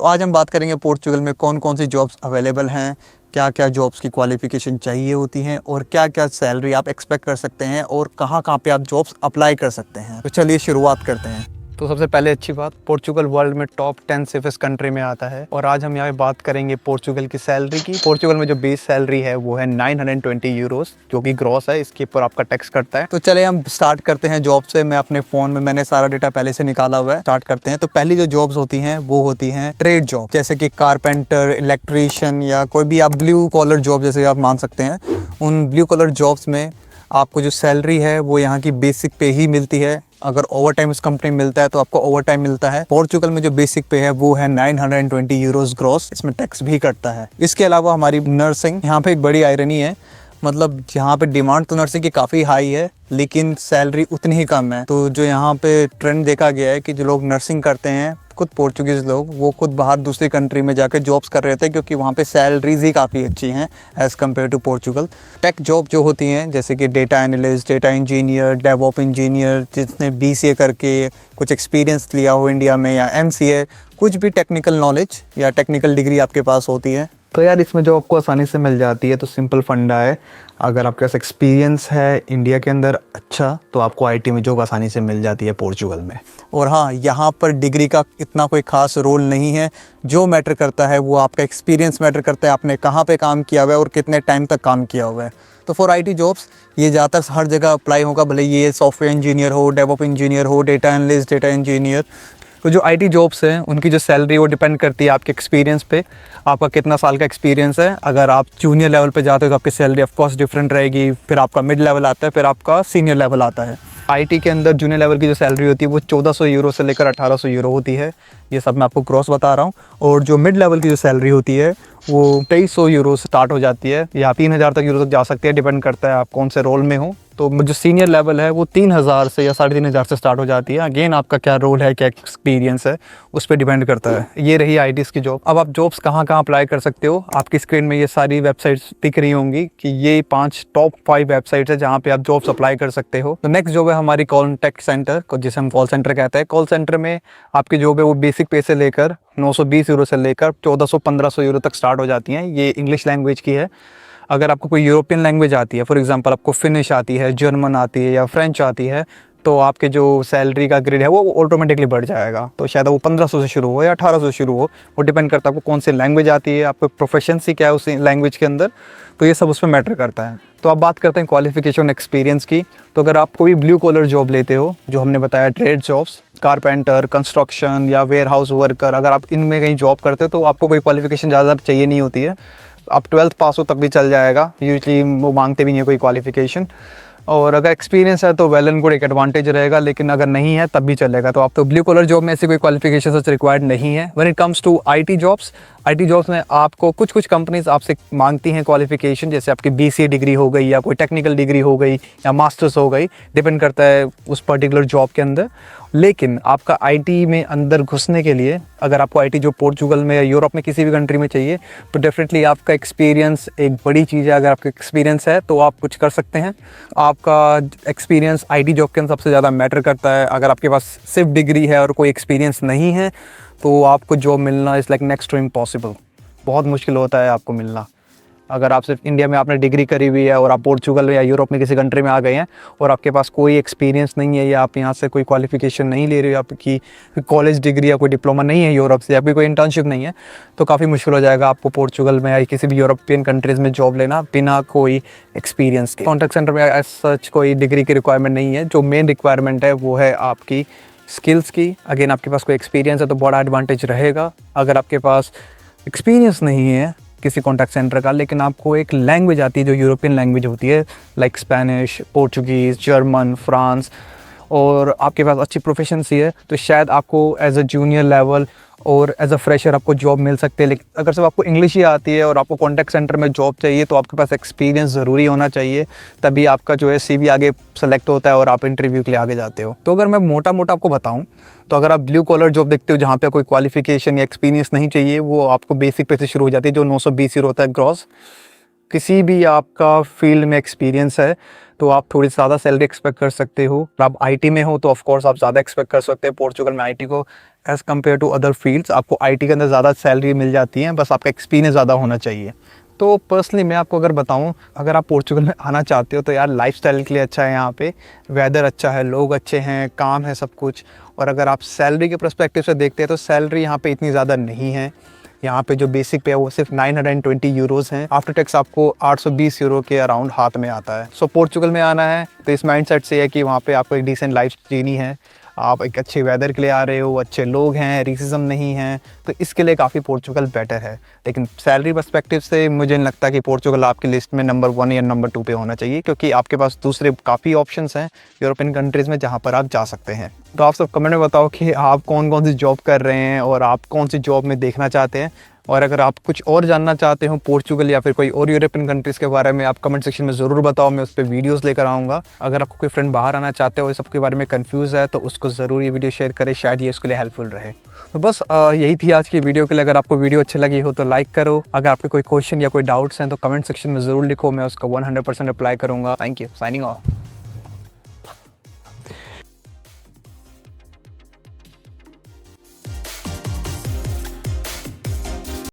तो आज हम बात करेंगे पोर्चुगल में कौन कौन सी जॉब्स अवेलेबल हैं, क्या क्या जॉब्स की क्वालिफ़िकेशन चाहिए होती हैं और क्या क्या सैलरी आप एक्सपेक्ट कर सकते हैं और कहाँ कहाँ पे आप जॉब्स अप्लाई कर सकते हैं। तो चलिए शुरुआत करते हैं। तो सबसे पहले अच्छी बात, पोर्चुगल वर्ल्ड में टॉप 10 सेफेस्ट कंट्री में आता है और आज हम यहाँ पे बात करेंगे पोर्चुगल की सैलरी की। पोर्चुगल में जो बेस सैलरी है वो है 920 यूरोस, जो कि ग्रॉस है, इसके ऊपर आपका टैक्स कटता है। तो चले हम स्टार्ट करते हैं जॉब से। मैं अपने फ़ोन में मैंने सारा डेटा पहले से निकाला हुआ है। स्टार्ट करते हैं। तो पहली जो जॉब्स होती हैं वो होती हैं ट्रेड जॉब, जैसे कि कारपेंटर, इलेक्ट्रीशियन या कोई भी आप ब्लू कॉलर जॉब जैसे आप मान सकते हैं। उन ब्लू कॉलर जॉब्स में आपको जो सैलरी है वो यहाँ की बेसिक पे ही मिलती है। अगर ओवर टाइम इस कंपनी में मिलता है तो आपको ओवर टाइम मिलता है। पोर्चुगल में जो बेसिक पे है वो है 920 यूरोस ग्रॉस, इसमें टैक्स भी कटता है। इसके अलावा हमारी नर्सिंग, यहाँ पे एक बड़ी आयरनी है, मतलब यहाँ पे डिमांड तो नर्सिंग की काफ़ी हाई है लेकिन सैलरी उतनी ही कम है। तो जो यहाँ पे ट्रेंड देखा गया है कि जो लोग नर्सिंग करते हैं, खुद पोर्चुगीज़ लोग, वो खुद बाहर दूसरी कंट्री में जाकर जॉब्स कर रहे थे क्योंकि वहाँ पे सैलरीज ही काफ़ी अच्छी हैं as compare to Portugal. Tech job जो होती हैं जैसे कि data analyst, data engineer, DevOps engineer, जिसने BCA करके कुछ एक्सपीरियंस लिया हो इंडिया में, या MCA, कुछ भी टेक्निकल नॉलेज या टेक्निकल डिग्री आपके पास होती है तो यार इसमें जो आपको आसानी से मिल जाती है। तो सिंपल फंडा है, अगर आपके पास एक्सपीरियंस है इंडिया के अंदर अच्छा, तो आपको IT में जॉब आसानी से मिल जाती है पोर्चुगल में। और हाँ, यहाँ पर डिग्री का इतना कोई ख़ास रोल नहीं है। जो मैटर करता है वो आपका एक्सपीरियंस मैटर करता है, आपने कहाँ पे काम किया हुआ है और कितने टाइम तक काम किया हुआ है। तो फॉर IT जॉब्स ये ज़्यादातर हर जगह अप्लाई होगा, भले ये सॉफ्टवेयर इंजीनियर हो, डेवऑप इंजीनियर हो, डेटा एनालिस्ट, डेटा इंजीनियर। तो जो IT जॉब्स हैं उनकी जो सैलरी वो डिपेंड करती है आपके एक्सपीरियंस पे, आपका कितना साल का एक्सपीरियंस है। अगर आप जूनियर लेवल पे जाते हो तो आपकी सैलरी ऑफ कोर्स डिफरेंट रहेगी, फिर आपका मिड लेवल आता है, फिर आपका सीनियर लेवल आता है। IT के अंदर जूनियर लेवल की जो सैलरी होती है वो 1400 यूरो से लेकर 1800 यूरो होती है। ये सब मैं आपको ग्रॉस बता रहा हूँ। और जो मिड लेवल की जो सैलरी होती है वो 2300 यूरो से स्टार्ट हो जाती है या 3000 तक यूरो तक जा सकती है, डिपेंड करता है आप कौन से रोल में हो। तो जो सीनियर लेवल है वो 3000 से या 3500 से स्टार्ट हो जाती है। अगेन आपका क्या रोल है, क्या एक्सपीरियंस है, उस पर डिपेंड करता है। ये रही ITs की जॉब। अब आप जॉब्स कहाँ कहाँ अप्लाई कर सकते हो, आपकी स्क्रीन में ये सारी वेबसाइट्स दिख रही होंगी कि ये 5 टॉप 5 वेबसाइट्स है जहाँ पे आप जॉब्स अप्लाई कर सकते हो। तो नेक्स्ट जॉब है हमारी कॉन्टैक्ट सेंटर, जिसे हम कॉल सेंटर कहते हैं। कॉल सेंटर में आपकी जॉब है वो बेसिक पे से लेकर 920 यूरो से लेकर 1400-1500 यूरो तक स्टार्ट हो जाती हैं। ये इंग्लिश लैंग्वेज की है। अगर आपको कोई यूरोपियन लैंग्वेज आती है, फॉर एग्जांपल आपको फिनिश आती है, जर्मन आती है या फ्रेंच आती है, तो आपके जो सैलरी का ग्रेड है वो ऑटोमेटिकली बढ़ जाएगा। तो शायद वो 1500 से शुरू हो या 1800 से शुरू हो, वो डिपेंड करता है आपको कौन सी लैंग्वेज आती है, आपको प्रोफेशंसी क्या है उस लैंग्वेज के अंदर, तो ये सब उस पर मैटर करता है। तो अब बात करते हैं क्वालिफिकेशन एक्सपीरियंस की। तो अगर आप कोई ब्लू कॉलर जॉब लेते हो, जो हमने बताया ट्रेड जॉब्स, कारपेंटर, कंस्ट्रक्शन या वेयर हाउस वर्कर, अगर आप इनमें कहीं जॉब करते हो तो आपको कोई क्वालिफिकेशन ज़्यादा चाहिए नहीं होती है। आप 12th पास हो तक भी चल जाएगा, यूजली वो मांगते भी नहीं है कोई क्वालिफिकेशन। और अगर एक्सपीरियंस है तो वेल एंड गुड, एक एडवांटेज रहेगा, लेकिन अगर नहीं है तब भी चलेगा। तो आप तो ब्लू कॉलर जॉब में ऐसी कोई क्वालिफिकेशन सच रिक्वायर्ड नहीं है। When it comes to IT jobs में आपको कुछ कंपनीज आपसे मांगती हैं क्वालिफिकेशन, जैसे आपकी BCA डिग्री हो गई या कोई टेक्निकल डिग्री हो गई या मास्टर्स हो गई, डिपेंड करता है उस पर्टिकुलर जॉब के अंदर। लेकिन आपका IT में अंदर घुसने के लिए, अगर आपको IT जो पोर्चुगल में या यूरोप में किसी भी कंट्री में चाहिए, तो डेफिनेटली आपका एक्सपीरियंस एक बड़ी चीज़ है। अगर आपका एक्सपीरियंस है तो आप कुछ कर सकते हैं। आपका एक्सपीरियंस IT जॉब के अंदर सबसे ज़्यादा मैटर करता है। अगर आपके पास सिर्फ डिग्री है और कोई एक्सपीरियंस नहीं है तो आपको जॉब मिलना is like next to impossible, बहुत मुश्किल होता है आपको मिलना। अगर आप सिर्फ इंडिया में आपने डिग्री करी हुई है और आप पोर्चुगल या यूरोप में किसी कंट्री में आ गए हैं और आपके पास कोई एक्सपीरियंस नहीं है या आप यहाँ से कोई क्वालिफिकेशन नहीं ले रहे हो, आपकी कॉलेज डिग्री या कोई डिप्लोमा नहीं है यूरोप से, आपकी कोई इंटर्नशिप नहीं है, तो काफ़ी मुश्किल हो जाएगा आपको पोर्चुगल में या किसी भी यूरोपियन कंट्रीज़ में जॉब लेना बिना कोई एक्सपीरियंस के। कॉन्टैक्ट सेंटर में एज सच कोई डिग्री की रिक्वायरमेंट नहीं है। जो मेन रिक्वायरमेंट है वो है आपकी स्किल्स की। अगेन आपके पास कोई एक्सपीरियंस है तो बड़ा एडवांटेज रहेगा। अगर आपके पास एक्सपीरियंस नहीं है किसी कॉन्टैक्ट सेंटर का, लेकिन आपको एक लैंग्वेज आती है जो यूरोपियन लैंग्वेज होती है, like Spanish, Portuguese, German, France, और आपके पास अच्छी प्रोफेशंसी है, तो शायद आपको एज अ जूनियर लेवल और एज अ फ्रेशर आपको जॉब मिल सकती है। लेकिन अगर सिर्फ आपको इंग्लिश ही आती है और आपको कॉन्टैक्ट सेंटर में जॉब चाहिए तो आपके पास एक्सपीरियंस ज़रूरी होना चाहिए, तभी आपका जो है CV आगे सेलेक्ट होता है और आप इंटरव्यू के लिए आगे जाते हो। तो अगर मैं मोटा मोटा आपको बताऊं तो अगर आप ब्लू कॉलर जॉब देखते हो जहाँ पे कोई क्वालिफिकेशन या एक्सपीरियंस नहीं चाहिए, वो आपको बेसिक पे से शुरू हो जाती है जो 920 यूरो होता है ग्रॉस। किसी भी आपका फील्ड में एक्सपीरियंस है तो आप थोड़ी ज़्यादा सैलरी एक्सपेक्ट कर सकते हो। आप IT में हो तो ऑफ कोर्स आप ज़्यादा एक्सपेक्ट कर सकते हैं। पोर्चुगल में IT को as compare to other fields आपको आईटी के अंदर ज़्यादा सैलरी मिल जाती है, बस आपका एक्सपीरियंस ज़्यादा होना चाहिए। तो पर्सनली मैं आपको अगर बताऊं, अगर आप पोर्चुगल में आना चाहते हो तो यार लाइफस्टाइल के लिए अच्छा है, यहाँ पे वेदर अच्छा है, लोग अच्छे हैं, काम है सब कुछ। और अगर आप सैलरी के पर्सपेक्टिव से देखते हैं तो सैलरी यहाँ पे इतनी ज़्यादा नहीं है। यहाँ पे जो बेसिक पे है वो सिर्फ 920 यूरोज़ हैं। आफ्टर टैक्स आपको 820 यूरो के अराउंड हाथ में आता है। सो पोर्चुगल में आना है तो इस माइंडसेट से है कि वहाँ पे आपको एक डिसेंट लाइफ जीनी है, आप एक अच्छे वेदर के लिए आ रहे हो, अच्छे लोग हैं, रेसिज्म नहीं है, तो इसके लिए काफ़ी पोर्चुगल बेटर है। लेकिन सैलरी पर्सपेक्टिव से मुझे नहीं लगता कि पोर्चुगल आपकी लिस्ट में नंबर 1 या नंबर 2 पे होना चाहिए, क्योंकि आपके पास दूसरे काफ़ी ऑप्शंस हैं यूरोपियन कंट्रीज़ में जहाँ पर आप जा सकते हैं। तो आप सब कमेंट में बताओ कि आप कौन कौन सी जॉब कर रहे हैं और आप कौन सी जॉब में देखना चाहते हैं। और अगर आप कुछ और जानना चाहते हो पोर्चुगल या फिर कोई और यूरोपियन कंट्रीज़ के बारे में, आप कमेंट सेक्शन में ज़रूर बताओ, मैं उस पर वीडियोस लेकर आऊँगा। अगर आपको कोई फ्रेंड बाहर आना चाहते हो, इस सब के बारे में कंफ्यूज है, तो उसको ज़रूर ये वीडियो शेयर करें, शायद ये उसके लिए हेल्पफुल रहे। तो बस यही थी आज की वीडियो के लिए। अगर आपको वीडियो अच्छी लगी हो तो लाइक करो। अगर आपके कोई क्वेश्चन या कोई डाउट्स हैं तो कमेंट सेक्शन में ज़रूर लिखो, मैं उसका 100% रिप्लाई करूँगा। Thank you, signing off.